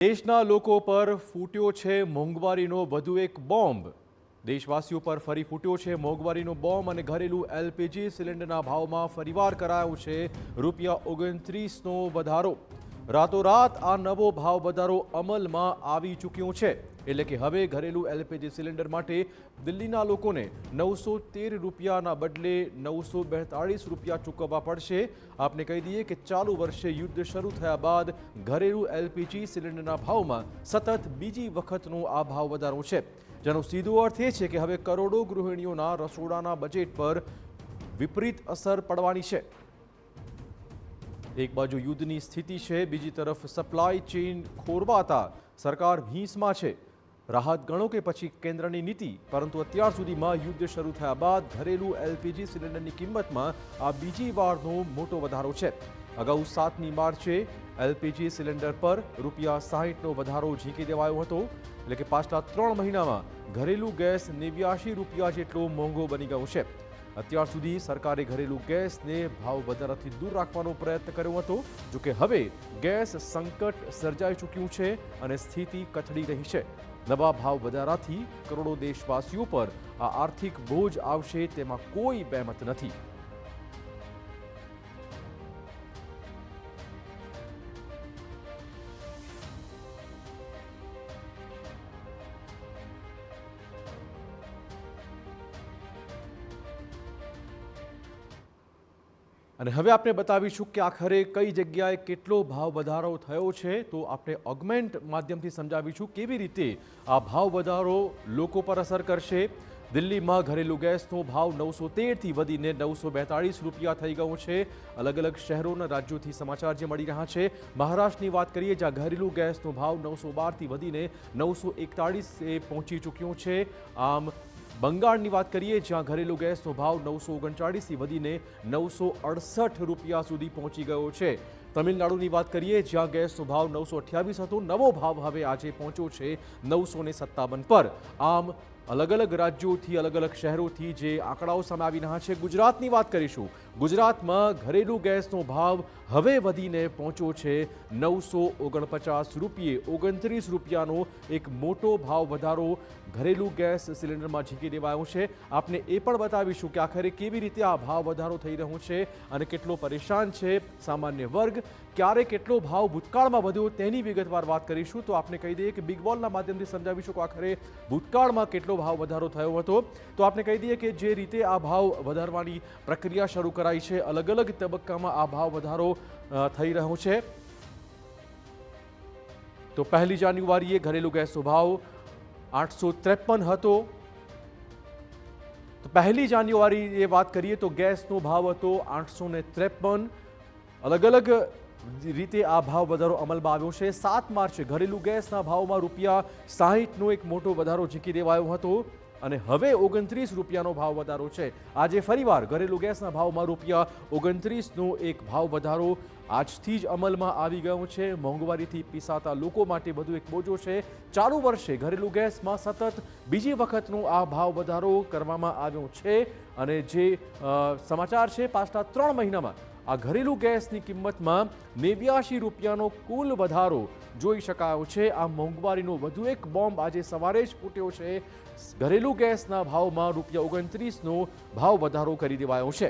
દેશના લોકો પર ફૂટ્યો છે મોંઘવારીનો વધુ એક બોમ્બ। દેશવાસીઓ પર ફરી ફૂટ્યો છે મોંઘવારીનો બોમ્બ અને ઘરેલું એલપીજી સિલિન્ડરના ભાવમાં ફરીવાર કરાયો છે ₹29નો વધારો। રાતોરાત આ નવો ભાવ વધારો અમલમાં આવી ચૂક્યો છે, એટલે કે હવે ઘરેલું એલપીજી સિલિન્ડર માટે દિલ્હીના લોકોને ₹913ના બદલે ₹942 ચૂકવવા પડશે। આપને કહી દઈએ કે ચાલુ વર્ષે યુદ્ધ શરૂ થયા બાદ ઘરેલું એલપીજી સિલિન્ડરના ભાવમાં સતત બીજી વખતનો આ ભાવ વધારો છે, જેનો સીધો અર્થ એ છે કે હવે કરોડો ગૃહિણીઓના રસોડાના બજેટ પર વિપરીત અસર પડવાની છે। એક બાજુ યુદ્ધની સ્થિતિ છે, બીજી તરફ સપ્લાય ચેઇન ખોરવાતા સરકાર ભીંસમાં છે। રાહત ગણો કે પછી કેન્દ્રની નીતિ, પરંતુ અત્યાર સુધીમાં યુદ્ધ શરૂ થયા બાદ ઘરેલું એલપીજી સિલિન્ડરની કિંમતમાં આ બીજી વારનો મોટો વધારો છે। અગાઉ 7મી માર્ચે એલપીજી સિલિન્ડર પર ₹60નો વધારો ઝીંકી દેવાયો હતો, એટલે કે પાછલા 3 મહિનામાં ઘરેલું ગેસ ₹89 જેટલો મોંઘો બની ગયો છે। અત્યાર સુધી સરકારે ઘરેલું ગેસને ભાવ વધારાથી દૂર રાખવાનો પ્રયત્ન કર્યો હતો, જોકે હવે ગેસ સંકટ સર્જાઈ ચૂક્યું છે અને સ્થિતિ કથળી રહી છે। નવા ભાવ વધારાથી કરોડો દેશવાસીઓ પર આ આર્થિક બોજ આવશે તેમાં કોઈ બેમત નથી। અને હવે આપણે બતાવીશું કે આખરે કઈ જગ્યાએ કેટલો ભાવ વધારો થયો છે, તો આપણે ઓગમેન્ટ માધ્યમથી સમજાવીશું કેવી રીતે આ ભાવ વધારો લોકો પર અસર કરશે। દિલ્હીમાં ઘરેલું ગેસનો ભાવ 913થી વધીને ₹942 થઈ ગયો છે। અલગ અલગ શહેરોના રાજ્યોથી સમાચાર જે મળી રહ્યા છે। મહારાષ્ટ્રની વાત કરીએ, જ્યાં ઘરેલું ગેસનો ભાવ 912થી વધીને 941 પહોંચી ચૂક્યો છે। આમ બંગાળની વાત કરીએ, જ્યાં ઘરેલું ગેસનો ભાવ 939થી વધીને ₹968 સુધી પહોંચી ગયો છે। તમિલનાડુની વાત કરીએ, જ્યાં ગેસનો ભાવ 928 હતો, નવો ભાવ હવે આજે પહોંચ્યો છે 957 પર। આમ અલગ અલગ રાજ્યોથી, અલગ અલગ શહેરોથી જે આંકડાઓ સામે આવી રહ્યા છે। ગુજરાતની વાત કરીશું, ગુજરાતમાં ઘરેલું ગેસનો ભાવ હવે વધીને પહોંચ્યો છે ₹949, ₹29નો એક મોટો ભાવ વધારો ઘરેલું ગેસ સિલિન્ડરમાં ઝીંકી દેવાયો છે। આપને એ પણ બતાવીશું કે આખરે કેવી રીતે આ ભાવ વધારો થઈ રહ્યો છે અને કેટલો પરેશાન છે સામાન્ય વર્ગ, ક્યારે કેટલો ભાવ ભૂતકાળમાં વધ્યો તેની વિગતવાર વાત કરીશું। તો આપને કહી દઈએ કે બિગ બોલના માધ્યમથી સમજાવીશું કે આખરે ભૂતકાળમાં કેટલો ભાવ વધારો થયો હતો। તો આપને કહી દઈએ કે જે રીતે આ ભાવ વધારવાની પ્રક્રિયા શરૂ કરાઈ છે, અલગ અલગ તબક્કામાં આ ભાવ વધારો થઈ રહ્યો છે। તો 1 જાન્યુઆરીએ ઘરેલું ગેસનો ભાવ 853 હતો। તો 1 જાન્યુઆરીએ વાત કરીએ તો ગેસનો ભાવ હતો 853। અલગ અલગ રીતે આ ભાવ વધારો અમલમાં આવ્યો છે। 7 માર્ચે ઘરેલું ગેસના ભાવમાં ₹60નો એક મોટો વધારો ઝીંકી દેવાયો હતો અને હવે ₹29નો ભાવ વધારો છે। આજે ફરીવાર ઘરેલું ગેસના ભાવમાં ₹29નો એક ભાવ વધારો આજથી જ અમલમાં આવી ગયો છે। મોંઘવારીથી પીસાતા લોકો માટે વધુ એક બોજો છે। ચાલુ વર્ષે ઘરેલું ગેસમાં સતત બીજી વખતનો આ ભાવ વધારો કરવામાં આવ્યો છે અને જે સમાચાર છે, પાછલા 3 મહિનામાં આ ઘરેલું ગેસની કિંમતમાં ₹89નો કુલ વધારો જોઈ શકાયો છે। આ મોંઘવારીનો વધુ એક બોમ્બ આજે સવારે જ ફૂટ્યો છે। ઘરેલું ગેસના ભાવમાં ₹29નો ભાવ વધારો કરી દેવાયો છે।